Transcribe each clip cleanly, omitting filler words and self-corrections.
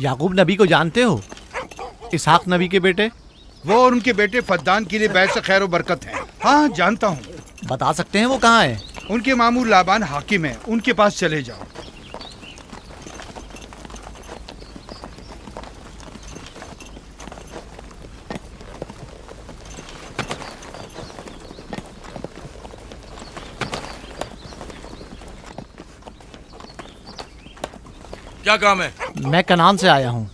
याकूब नबी को जानते हो? इसहाक नबी के बेटे। वो और उनके बेटे फद्दान के लिए बैत से खैर बरकत है। हाँ जानता हूँ। बता सकते हैं वो कहाँ है? उनके मामू लाबान हाकिम है, उनके पास चले जाओ। क्या काम है? मैं कनान से आया हूँ,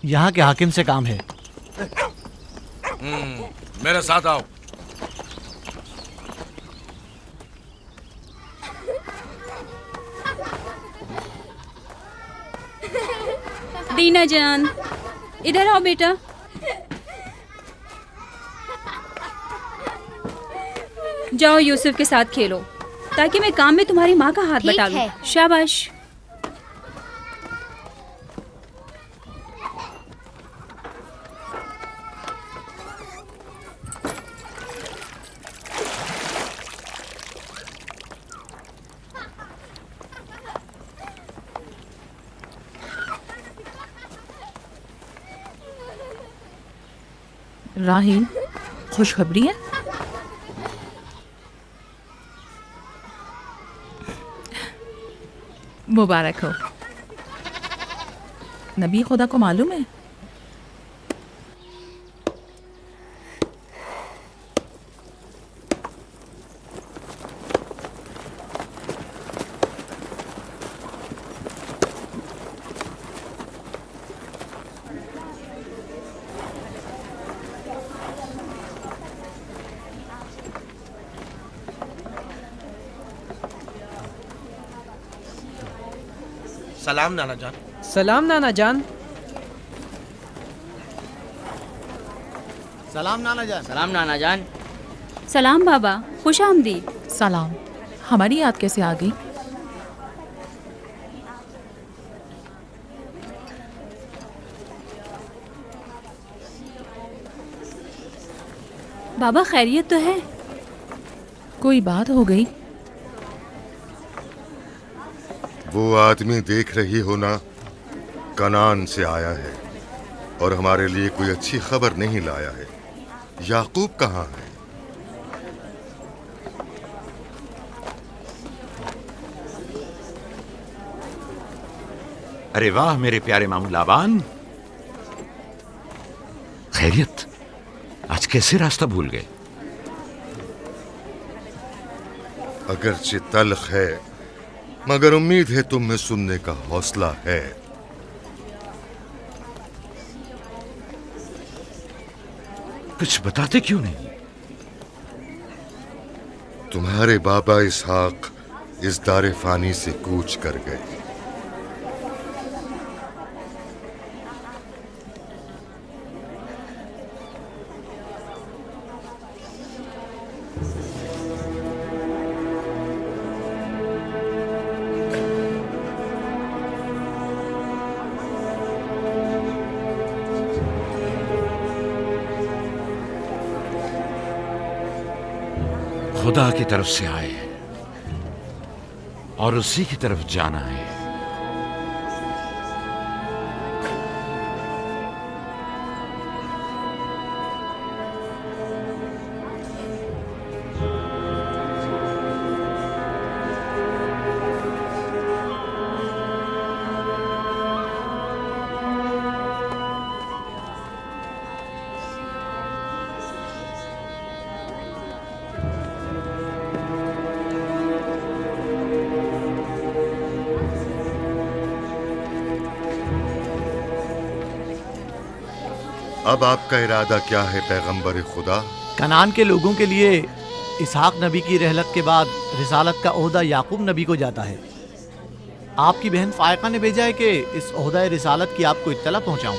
यहाँ के हाकिम से काम है। मेरे साथ आओ। दीना जान, इधर आओ बेटा। जाओ यूसुफ के साथ खेलो ताकि मैं काम में तुम्हारी माँ का हाथ बटा लूं। शाबाश। राहील, खुशखबरी है? मुबारक हो। नबी खुदा को मालूम है? सलाम नाना जान। सलाम नाना जान। सलाम नाना जान। सलाम नाना जान। सलाम बाबा, खुश आमदीद। सलाम। हमारी याद कैसे आ गई? बाबा खैरियत तो है? कोई बात हो गई? वो आदमी देख रही हो ना, कनान से आया है और हमारे लिए कोई अच्छी खबर नहीं लाया है। याकूब कहाँ है? अरे वाह मेरे प्यारे मामू लाबान, खैरियत? आज कैसे रास्ता भूल गए? अगरचे तल्ख है मगर उम्मीद है तुम में सुनने का हौसला है। कुछ बताते क्यों नहीं? तुम्हारे बाबा इसहाक इस दारे फानी से कूच कर गए। खुदा की तरफ से आए हैं और उसी की तरफ जाना है। अब आपका इरादा क्या है पैगंबर खुदा? कनान के लोगों के लिए इसहाक नबी की रहलत के बाद रिसालत का ओहदा याकूब नबी को जाता है। आपकी बहन फायका ने भेजा है कि इस ओहदा रिसालत की आपको इत्तला पहुंचाऊं।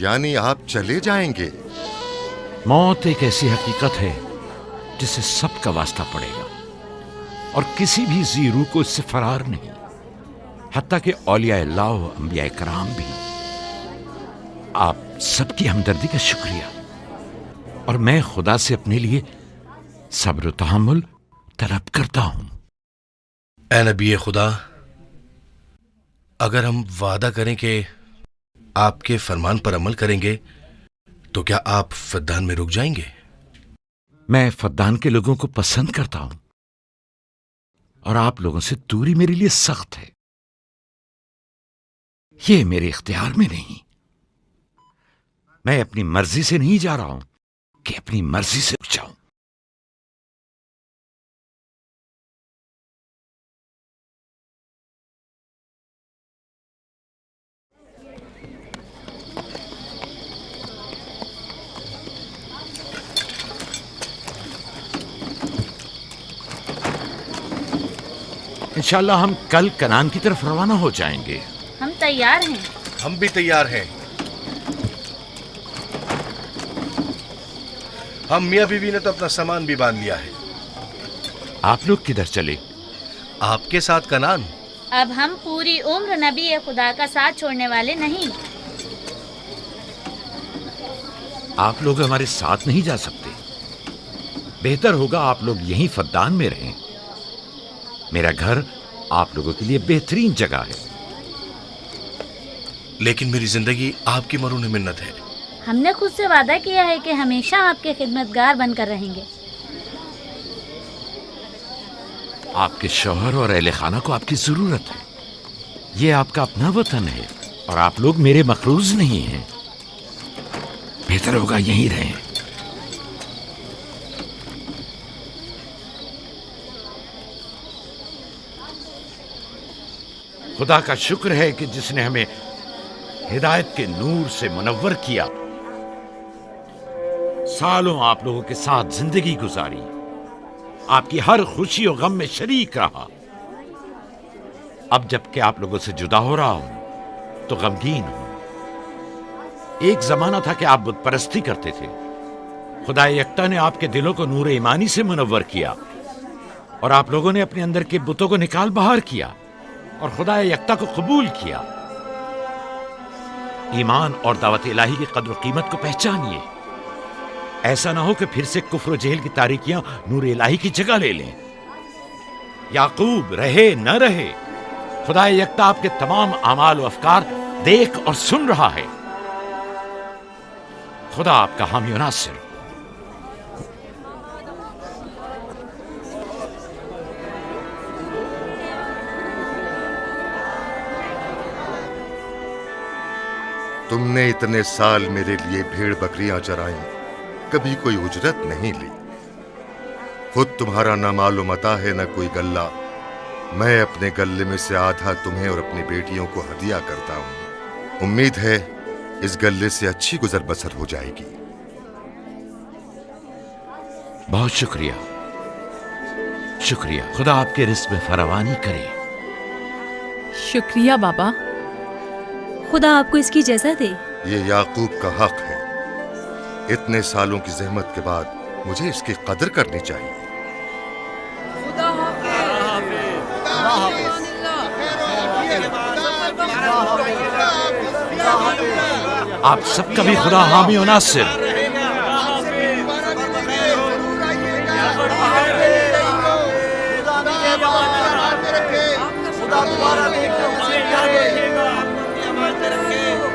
यानी आप चले जाएंगे? मौत एक ऐसी हकीकत है जिससे सबका वास्ता पड़ेगा और किसी भी जी रूह को इससे फरार नहीं, हत्ता कि औलिया-ए-अल्लाह और अंबिया-ए-कराम भी। आप सबकी हमदर्दी का शुक्रिया, और मैं खुदा से अपने लिए सब्र व तहम्मुल तलब करता हूं। ए नबी खुदा, अगर हम वादा करें कि आपके फरमान पर अमल करेंगे तो क्या आप फद्दान में रुक जाएंगे? मैं फद्दान के लोगों को पसंद करता हूं और आप लोगों से दूरी मेरे लिए सख्त है। ये मेरे इख्तियार में नहीं। मैं अपनी मर्जी से नहीं जा रहा हूं कि अपनी मर्जी से रुक जाऊं। इंशाअल्लाह हम कल कनान की तरफ रवाना हो जाएंगे। हम तैयार हैं। हम भी तैयार हैं। हम मियाँ बीवी ने तो अपना सामान भी बांध लिया है। आप लोग किधर चले? आपके साथ कनान। अब हम पूरी उम्र नबी खुदा का साथ छोड़ने वाले नहीं। आप लोग हमारे साथ नहीं जा सकते। बेहतर होगा आप लोग यहीं फद्दान में रहें। मेरा घर आप लोगों के लिए बेहतरीन जगह है। लेकिन मेरी जिंदगी आपकी मरून मिन्नत है। हमने खुद से वादा किया है कि हमेशा आपके खिदमतगार बनकर रहेंगे। आपके शौहर और अहले खाना को आपकी जरूरत है। ये आपका अपना वतन है और आप लोग मेरे मखरूज नहीं हैं। बेहतर होगा यहीं रहें। खुदा का शुक्र है कि जिसने हमें हिदायत के नूर से मुनव्वर किया। सालों आप लोगों के साथ जिंदगी गुजारी, आपकी हर खुशी और गम में शरीक रहा। अब जबकि आप लोगों से जुदा हो रहा हूं तो गमगीन हूं। एक जमाना था कि आप बुत परस्ती करते थे। खुदा यकता ने आपके दिलों को नूर ईमानी से मुनव्वर किया और आप लोगों ने अपने अंदर के बुतों को निकाल बाहर किया और खुदा यकता को कबूल किया। ईमान और दावत इलाही की कद्र कीमत को पहचानिए। ऐसा ना हो कि फिर से कुफ्र जेल की तारीकियां नूर इलाही की जगह ले लें। याकूब रहे न रहे, खुदा यकता आपके तमाम अमाल व अफकार देख और सुन रहा है। खुदा आपका हामी और नासिर। तुमने इतने साल मेरे लिए भेड़ बकरियां चराई, कभी कोई उजरत नहीं ली। खुद तुम्हारा ना मालूम मता है न कोई गल्ला। मैं अपने गल्ले में से आधा तुम्हें और अपनी बेटियों को हदिया करता हूं। उम्मीद है इस गल्ले से अच्छी गुजर बसर हो जाएगी। बहुत शुक्रिया, शुक्रिया। खुदा आपके रिस्क में फरावानी करे। शुक्रिया बाबा। खुदा आपको इसकी जज़ा दे। ये याकूब का हक है। इतने सालों की जहमत के बाद मुझे इसकी कदर करनी चाहिए। आप सबका भी खुदा हामी और नासिर।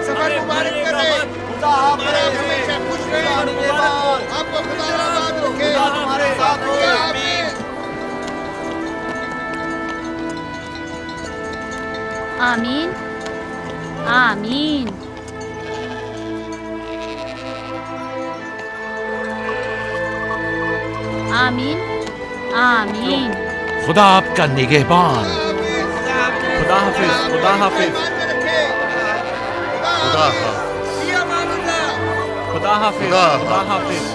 सफर मुबारक करे, हमेशा खुश रहे, आपको खुदा आबाद रखे, हमारे साथ रखे, आमीन आमीन। आमीन आमीन। खुदा आपका निगहबान। खुदा हाफिज, खुदा हाफिज, खुदा हाफिज, खुदा हाफिज, खुदा खुदा हाफिज।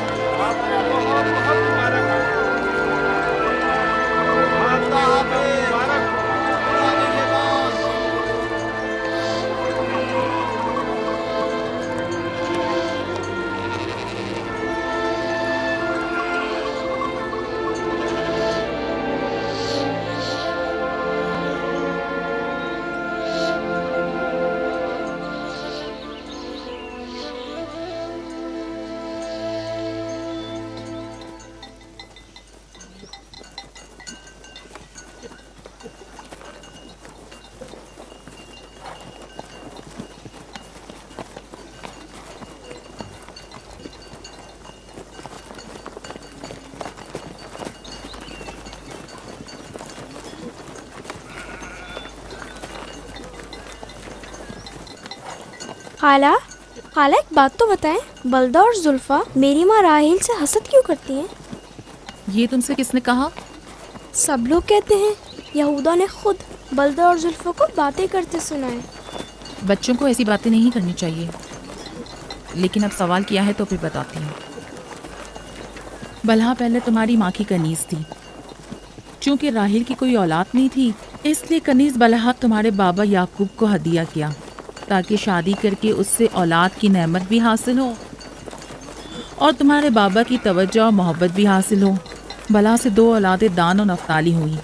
खाला, खाला एक बात तो बताएं, बलदा और जुल्फा मेरी माँ राहेल से हसद क्यों करती हैं? ये तुमसे किसने कहा? सब लोग कहते हैं यहूदा ने खुद बलदा और जुल्फा को बातें करते सुना है। बच्चों को ऐसी बातें नहीं करनी चाहिए, लेकिन अब सवाल किया है तो फिर बताती हूँ। बलहा पहले तुम्हारी माँ की कनीज थी। चूँकि राहेल की कोई औलाद नहीं थी, इसलिए कनीज बलहा तुम्हारे बाबा याकूब को हदिया किया, ताकि शादी करके उससे औलाद की नेमत भी हासिल हो और तुम्हारे बाबा की तवज्जो और मोहब्बत भी हासिल हो। बलहा से 2 औलादें दान और नफ्ताली हुई।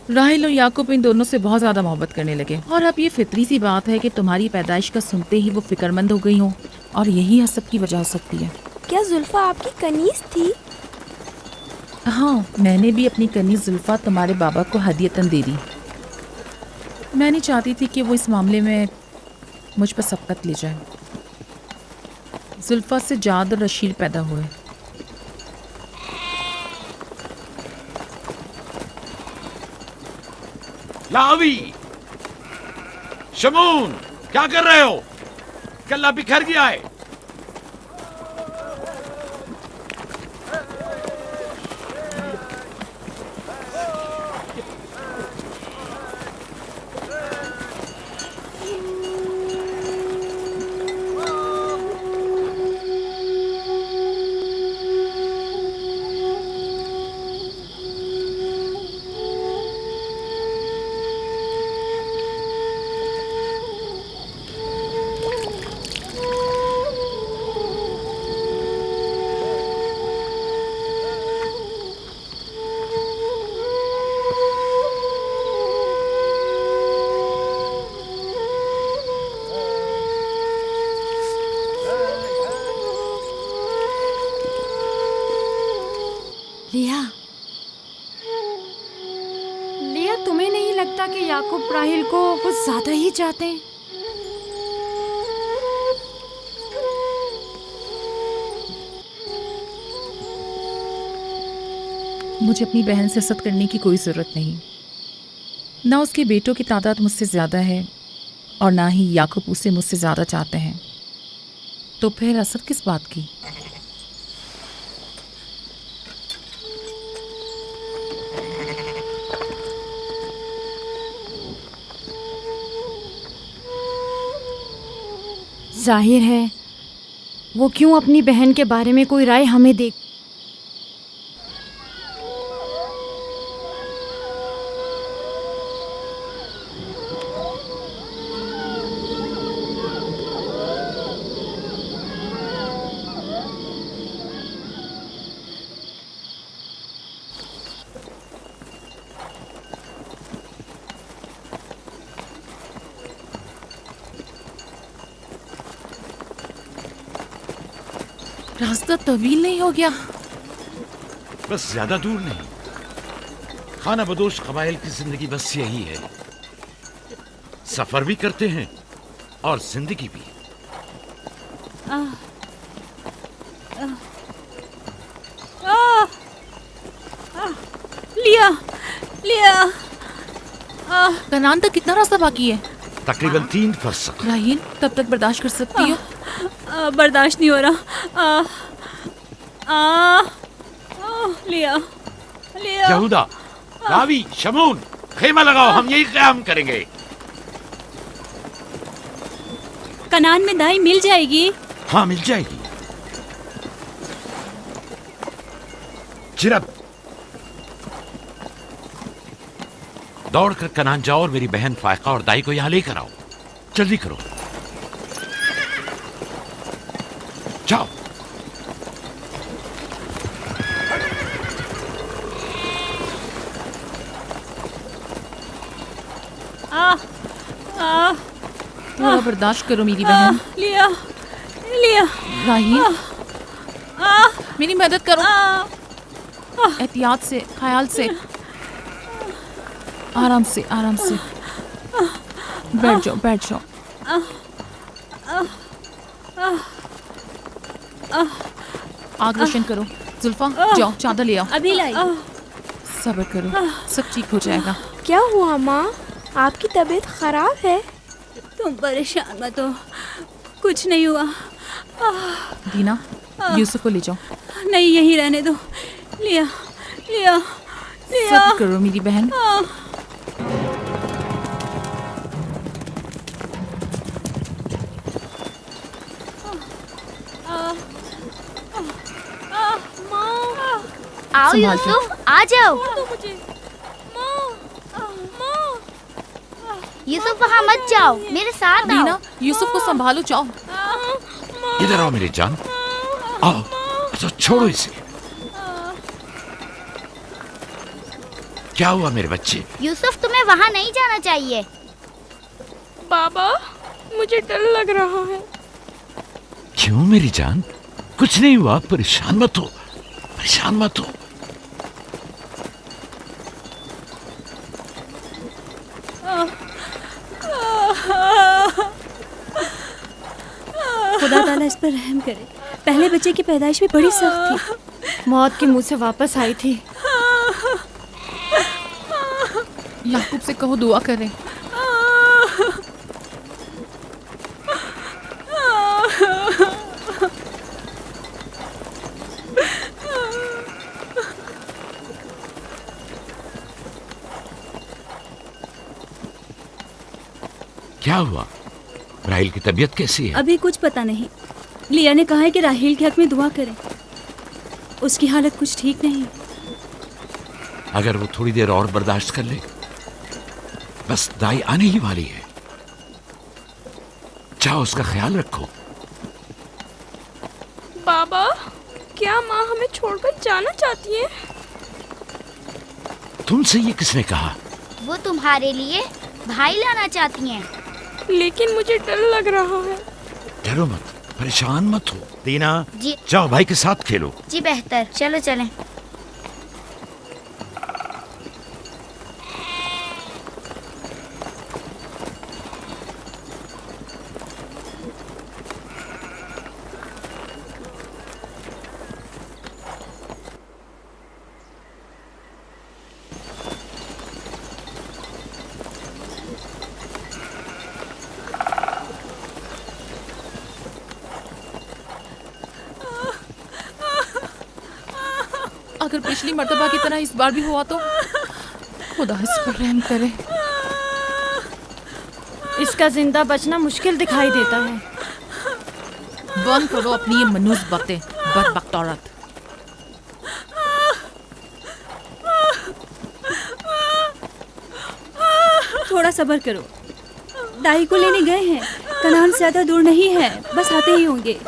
राहेल और याकूब इन दोनों से बहुत ज़्यादा मोहब्बत करने लगे, और अब ये फितरी सी बात है कि तुम्हारी पैदाइश का सुनते ही वो फिक्रमंद हो गई हो, और यही हसद की वजह हो सकती है। क्या जुल्फा आपकी कनीज थी? हाँ, मैंने भी अपनी कनीज जुल्फा तुम्हारे बाबा को हदियतन दे दी। मैं नहीं चाहती थी कि वो इस मामले में मुझ पर सबकत ले जाए। जुल्फा से जाद और रशील पैदा हुए। लावी, शमून, क्या कर रहे हो? कल्ला बिखर गया है। लिया, तुम्हें नहीं लगता कि याकूब राहिल को कुछ ज्यादा ही चाहते हैं? मुझे अपनी बहन से हसद करने की कोई ज़रूरत नहीं। ना उसके बेटों की तादाद मुझसे ज़्यादा है और ना ही याकूब उसे मुझसे ज़्यादा चाहते हैं, तो फिर हसद किस बात की? जाहिर है वो क्यों अपनी बहन के बारे में कोई राय हमें दे। रास्ता तवील नहीं हो गया? बस ज्यादा दूर नहीं, खाना बदोश कबाइल की जिंदगी बस यही है, सफर भी करते हैं और जिंदगी भी। लिया लिया। कनान तक कितना रास्ता बाकी है? तकरीबन 3 फरसख। राहील, तब तक बर्दाश्त कर सकती हो? बर्दाश्त नहीं हो रहा। लिया लिया। यहूदा, रावी, शमून, खेमा लगाओ, हम यही क़याम करेंगे। कनान में दाई मिल जाएगी? हाँ, मिल जाएगी। चिरब, दौड़कर कनान जाओ और मेरी बहन फायका और दाई को यहां लेकर आओ। जल्दी करो, जाओ। थोड़ा बर्दाश्त करो मेरी बहन। लिया लिया। राहील, मेरी मदद करो। एहतियात से, ख्याल से, आराम से, आराम से। बैठ जाओ, बैठ जाओ। आग रोशन करो। जुल्फा, जाओ चादर ले आओ। अभी लाई। सब्र करो, सब ठीक हो जाएगा। क्या हुआ माँ? आपकी तबीयत खराब है? तुम परेशान मत हो, कुछ नहीं हुआ। दीना, यूसुफ को ले जाओ। नहीं, यहीं रहने दो। लिया लिया लिया। सब्र करो मेरी बहन। आओ संभाल के। यूसुफ, आ जाओ। यूसुफ वहाँ मत जाओ, मेरे साथ आओ। दीना, यूसुफ को संभालो, जाओ। इधर आओ मेरी जान, आओ। अच्छा, छोड़ो इसे। क्या हुआ मेरे बच्चे? यूसुफ, तुम्हें वहाँ नहीं जाना चाहिए। बाबा, मुझे डर लग रहा है। क्यों मेरी जान? कुछ नहीं हुआ, परेशान मत हो, परेशान मत हो। खुदा ताला इस पर रहम करे। पहले बच्चे की पैदाइश भी बड़ी सख्त थी, मौत के मुंह से वापस आई थी। याकूब से कहो दुआ करें। क्या हुआ? राहिल की तबीयत कैसी है? अभी कुछ पता नहीं। लिया ने कहा है कि राहील के हक में दुआ करें। उसकी हालत कुछ ठीक नहीं। अगर वो थोड़ी देर और बर्दाश्त कर ले, बस दाई आने ही वाली है। जाओ, उसका ख्याल रखो। बाबा, क्या माँ हमें छोड़कर जाना चाहती है? तुमसे ये किसने कहा? वो तुम्हारे लिए भाई लाना चाहती हैं। लेकिन मुझे डर लग रहा है। डरो मत, परेशान मत हो। दीना, जी। जाओ भाई के साथ खेलो। जी बेहतर, चलो चलें। अगर पिछली मर्तबा की तरह इस बार भी हुआ तो खुदा इस पर रहम करे। इसका जिंदा बचना मुश्किल दिखाई देता है। बंद करो अपनी ये मनूस बातें, बदबख्त औरत। थोड़ा सब्र करो, दाई को लेने गए हैं। कनान से ज्यादा दूर नहीं है, बस आते ही होंगे।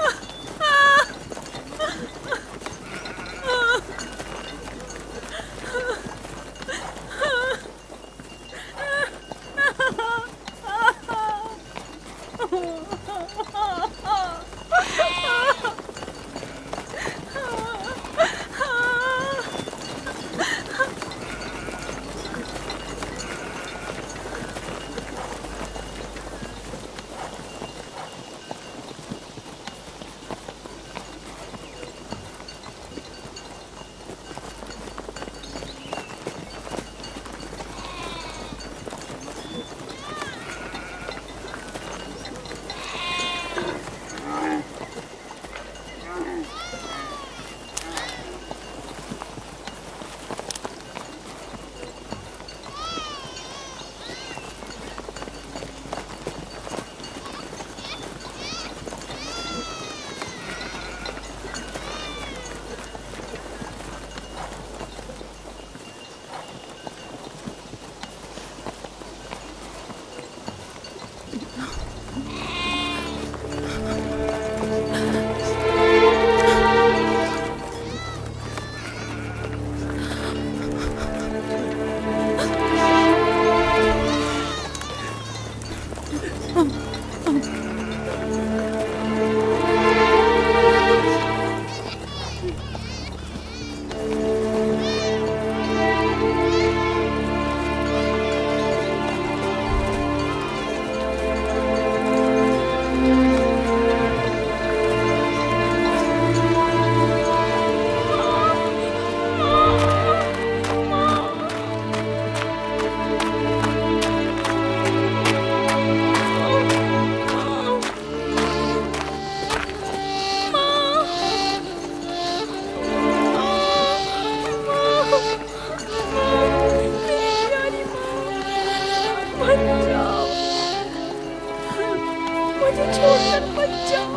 बचाओ।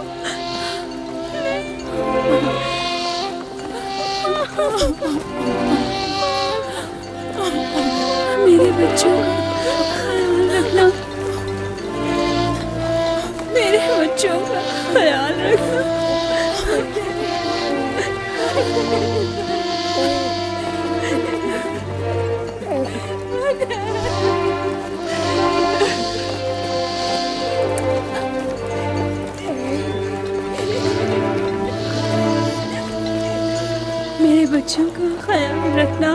मेरे बच्चों का ख्याल रखना, मेरे बच्चों का ख्याल रखना। मेरे बच्चों का ख्याल रखना,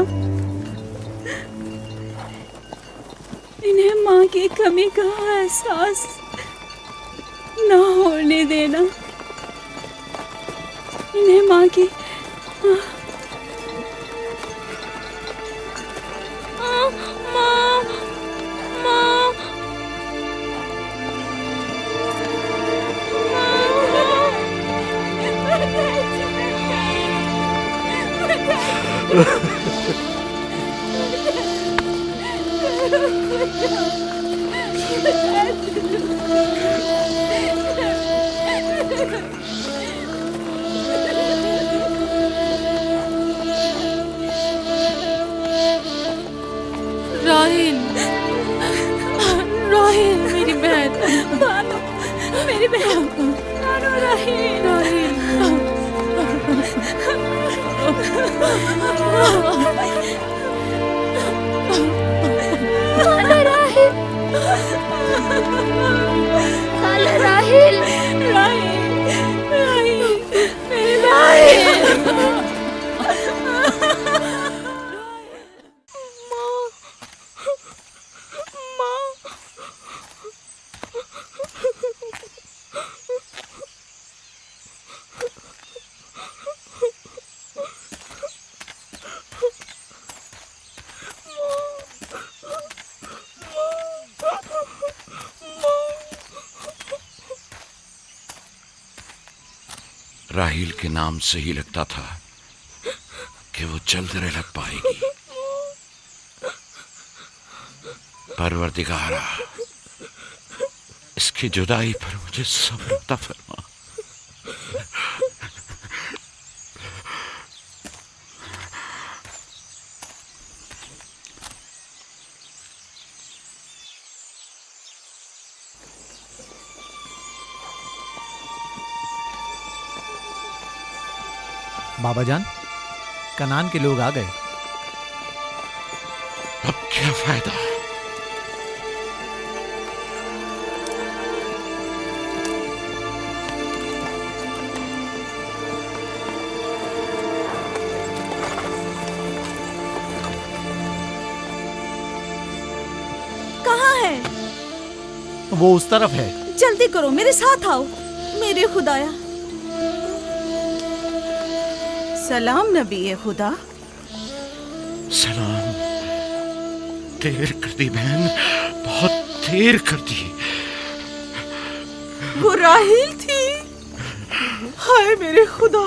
इन्हें माँ की कमी का एहसास ना होने देना, इन्हें माँ की राहिल, राहिल मेरी बहन, भानु, मेरी बहन, भानु, राहिल, राहिल। खाला राहिल, राहिल, राहिल, मेरे राहिल। राहील के नाम से ही लगता था कि वो जल्द लग पाएगी। परवरदिगारा, इसकी जुदाई पर मुझे सब्र अता फरमा। बाबा जान, कनान के लोग आ गए। अब क्या फायदा? कहाँ है? वो उस तरफ है। जल्दी करो, मेरे साथ आओ। मेरे खुदाया। सलाम नबी खुदा। सलाम। देर कर दी बहन, बहुत देर कर दी। वो राहील थी। हाय मेरे खुदा,